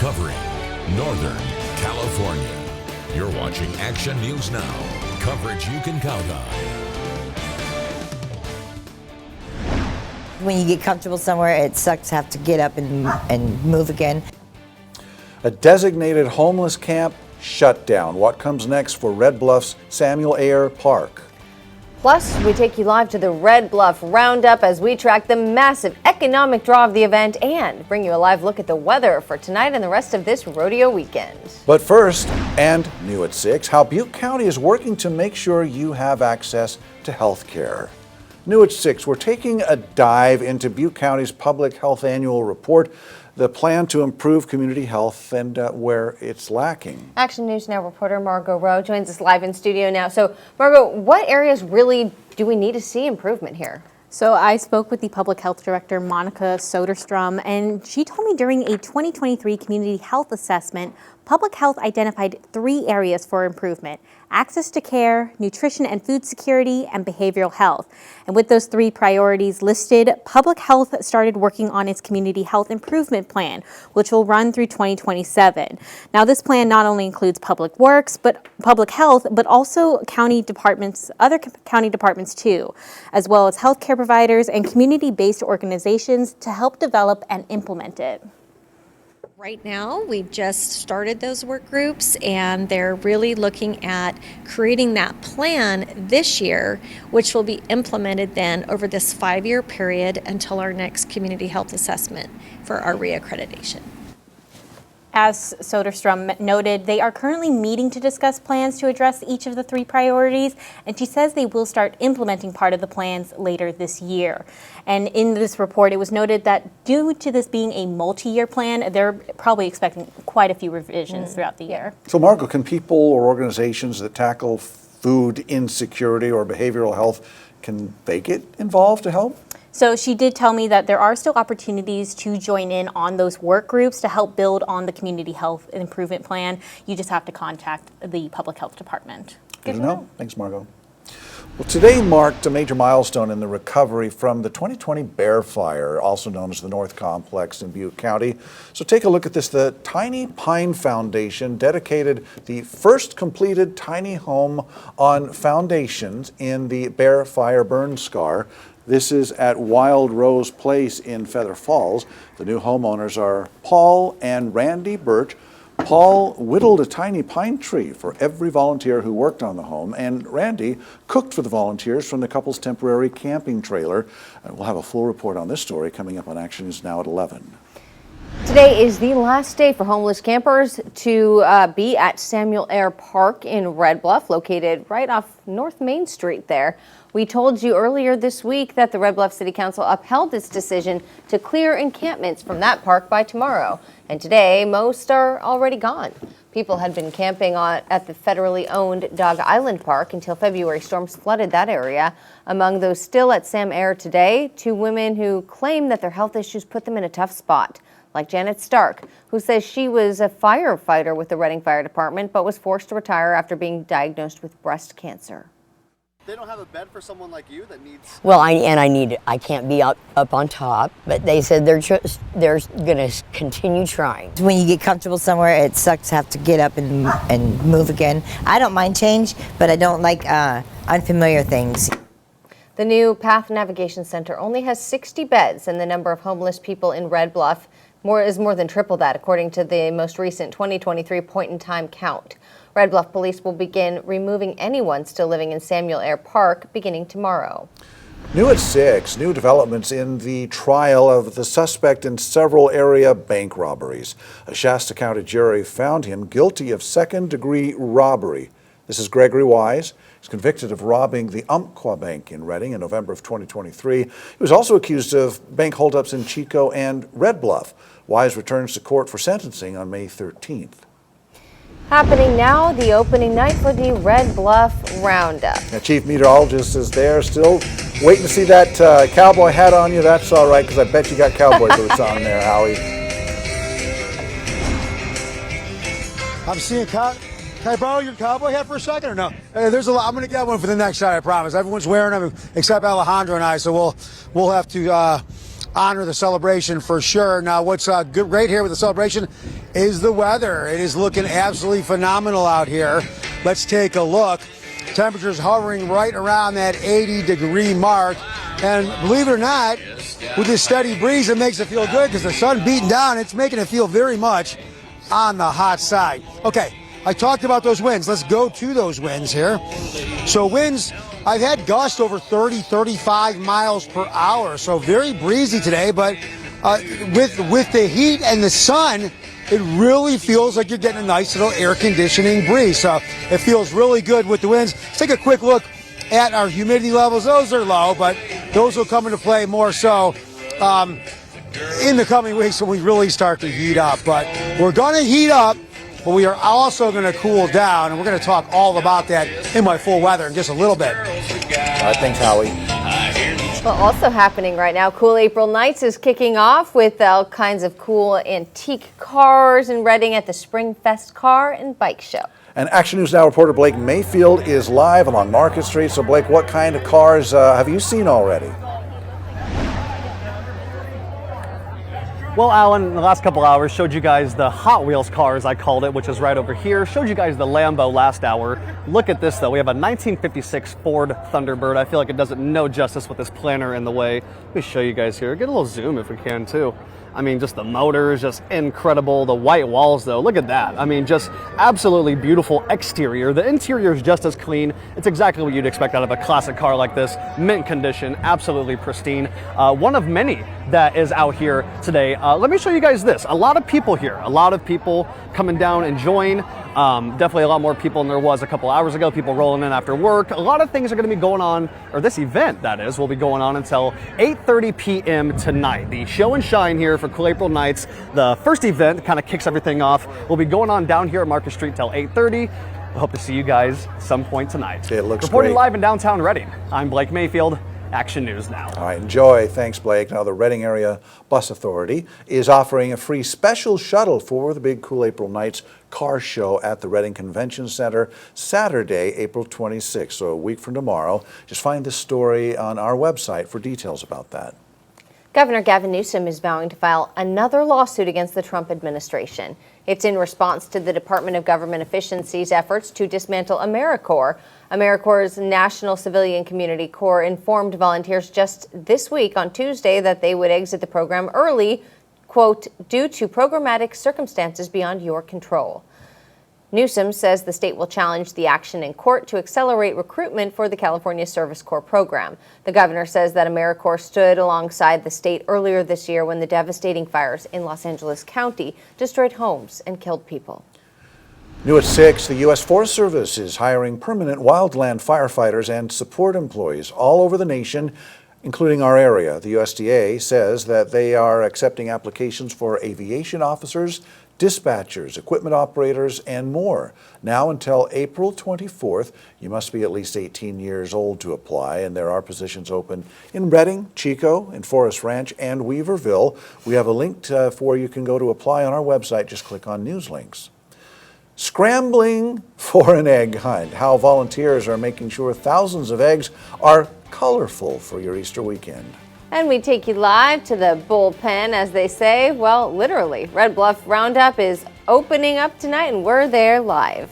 covering Northern California. You're watching Action News Now, coverage you can count on. When you get comfortable somewhere, it sucks to have to get up and move again. A designated homeless camp shut down. What comes next for Red Bluff's Samuel Ayer Park? Plus, we take you live to the Red Bluff Roundup as we track the massive economic draw of the event and bring you a live look at the weather for tonight and the rest of this rodeo weekend. But first, and new at 6, how Butte County is working to make sure you have access to health care. New at 6, we're taking a dive into Butte County's Public Health Annual Report, the plan to improve community health and where it's lacking. Action News Now reporter Margot Rowe joins us live in studio now. So, Margot, what areas really do we need to see improvement here? So I spoke with the Public Health Director, Monica Soderstrom, and she told me during a 2023 Community Health Assessment, Public Health identified 3 areas for improvement: access to care, nutrition and food security, and behavioral health. And with those 3 priorities listed, Public Health started working on its Community Health Improvement Plan, which will run through 2027. Now, this plan not only includes public works, but public health, but also county departments, other county departments too, as well as healthcare providers and community-based organizations to help develop and implement it. Right now, we've just started those work groups, and they're really looking at creating that plan this year, which will be implemented then over this 5-year period until our next community health assessment for our reaccreditation. As Soderstrom noted, they are currently meeting to discuss plans to address each of the 3 priorities, and she says they will start implementing part of the plans later this year. And in this report, it was noted that due to this being a multi-year plan, they're probably expecting quite a few revisions throughout the year. So, Marco, can people or organizations that tackle food insecurity or behavioral health, can they get involved to help? So she did tell me that there are still opportunities to join in on those work groups to help build on the community health improvement plan. You just have to contact the public health department. Good to know. Thanks, Margot. Well, today marked a major milestone in the recovery from the 2020 Bear Fire, also known as the North Complex in Butte County. So take a look at this. The Tiny Pine Foundation dedicated the first completed tiny home on foundations in the Bear Fire burn scar. This is at Wild Rose Place in Feather Falls. The new homeowners are Paul and Randy Birch. Paul whittled a tiny pine tree for every volunteer who worked on the home, and Randy cooked for the volunteers from the couple's temporary camping trailer. We'll have a full report on this story coming up on Action News Now at 11. Today is the last day for homeless campers to be at Samuel Ayer Park in Red Bluff, located right off North Main Street there. We told you earlier this week that the Red Bluff City Council upheld its decision to clear encampments from that park by tomorrow. And today, most are already gone. People had been camping at the federally owned Dog Island Park until February storms flooded that area. Among those still at Sam Ayer today, 2 women who claim that their health issues put them in a tough spot, like Janet Stark, who says she was a firefighter with the Redding Fire Department but was forced to retire after being diagnosed with breast cancer. They don't have a bed for someone like you that needs... Well, I can't be up on top, but they said they're going to continue trying. When you get comfortable somewhere, it sucks to have to get up and move again. I don't mind change, but I don't like unfamiliar things. The new Path Navigation Center only has 60 beds, and the number of homeless people in Red Bluff is more than triple that, according to the most recent 2023 point-in-time count. Red Bluff Police will begin removing anyone still living in Samuel Ayer Park beginning tomorrow. New at 6, new developments in the trial of the suspect in several area bank robberies. A Shasta County jury found him guilty of second-degree robbery. This is Gregory Wise. He's convicted of robbing the Umpqua Bank in Redding in November of 2023. He was also accused of bank holdups in Chico and Red Bluff. Wise returns to court for sentencing on May 13th. Happening now, the opening night for the Red Bluff Roundup. Now, Chief Meteorologist is there, still waiting to see that cowboy hat on you. That's all right, because I bet you got cowboy boots on there, Howie. I'm seeing Can I borrow your cowboy hat for a second or no? Hey, there's a lot. I'm going to get one for the next shot, I promise. Everyone's wearing them except Alejandro and I, so we'll have to honor the celebration for sure. Now, what's great here with the celebration is the weather. It is looking absolutely phenomenal out here. Let's take a look. Temperatures hovering right around that 80-degree mark. And believe it or not, with this steady breeze, it makes it feel good because the sun beating down, it's making it feel very much on the hot side. Okay, I talked about those winds. Let's go to those winds here. So winds, I've had gusts over 30, 35 miles per hour. So very breezy today, but with the heat and the sun, it really feels like you're getting a nice little air conditioning breeze. So it feels really good with the winds. Let's take a quick look at our humidity levels. Those are low, but those will come into play more so in the coming weeks when we really start to heat up. But we're going to heat up, but we are also going to cool down, and we're going to talk all about that in my full weather in just a little bit. Thanks, Howie. Well, also happening right now, Cool April Nights is kicking off with all kinds of cool antique cars in Reading at the Spring Fest Car and Bike Show. And Action News Now reporter Blake Mayfield is live along Market Street. So, Blake, what kind of cars have you seen already? Well, Alan, in the last couple hours, showed you guys the Hot Wheels cars, I called it, which is right over here. Showed you guys the Lambo last hour. Look at this, though. We have a 1956 Ford Thunderbird. I feel like it doesn't no justice with this planter in the way. Let me show you guys here. Get a little zoom if we can, too. I mean, just the motors, just incredible. The white walls, though, look at that. I mean, just absolutely beautiful exterior. The interior is just as clean. It's exactly what you'd expect out of a classic car like this. Mint condition, absolutely pristine. One of many that is out here today. Let me show you guys this. A lot of people here. A lot of people coming down, enjoying. Definitely a lot more people than there was a couple hours ago. People rolling in after work. A lot of things are going to be going on, or this event, that is, will be going on until 8:30 p.m. tonight. The show and shine here for Cool April Nights. The first event kind of kicks everything off. Will be going on down here at Market Street till 8:30. I hope to see you guys some point tonight. It looks Reporting great. live in downtown Reading, I'm Blake Mayfield. Action News Now. All right, enjoy. Thanks, Blake. Now, the Reading Area Bus Authority is offering a free special shuttle for the big Cool April Nights car show at the Reading Convention Center Saturday, April 26th, so a week from tomorrow. Just find this story on our website for details about that. Governor Gavin Newsom is vowing to file another lawsuit against the Trump administration. It's in response to the Department of Government Efficiency's efforts to dismantle AmeriCorps. AmeriCorps' National Civilian Community Corps informed volunteers just this week on Tuesday that they would exit the program early, quote, due to programmatic circumstances beyond your control. Newsom says the state will challenge the action in court to accelerate recruitment for the California Service Corps program. The governor says that AmeriCorps stood alongside the state earlier this year when the devastating fires in Los Angeles County destroyed homes and killed people. New at 6, the U.S. Forest Service is hiring permanent wildland firefighters and support employees all over the nation, including our area. The USDA says that they are accepting applications for aviation officers, dispatchers, equipment operators, and more. Now until April 24th, you must be at least 18 years old to apply, and there are positions open in Reading, Chico, in Forest Ranch, and Weaverville. We have a link for you can go to apply on our website. Just click on News Links. Scrambling for an egg hunt. How volunteers are making sure thousands of eggs are colorful for your Easter weekend. And we take you live to the bullpen, as they say. Well, literally. Red Bluff Roundup is opening up tonight, and we're there live.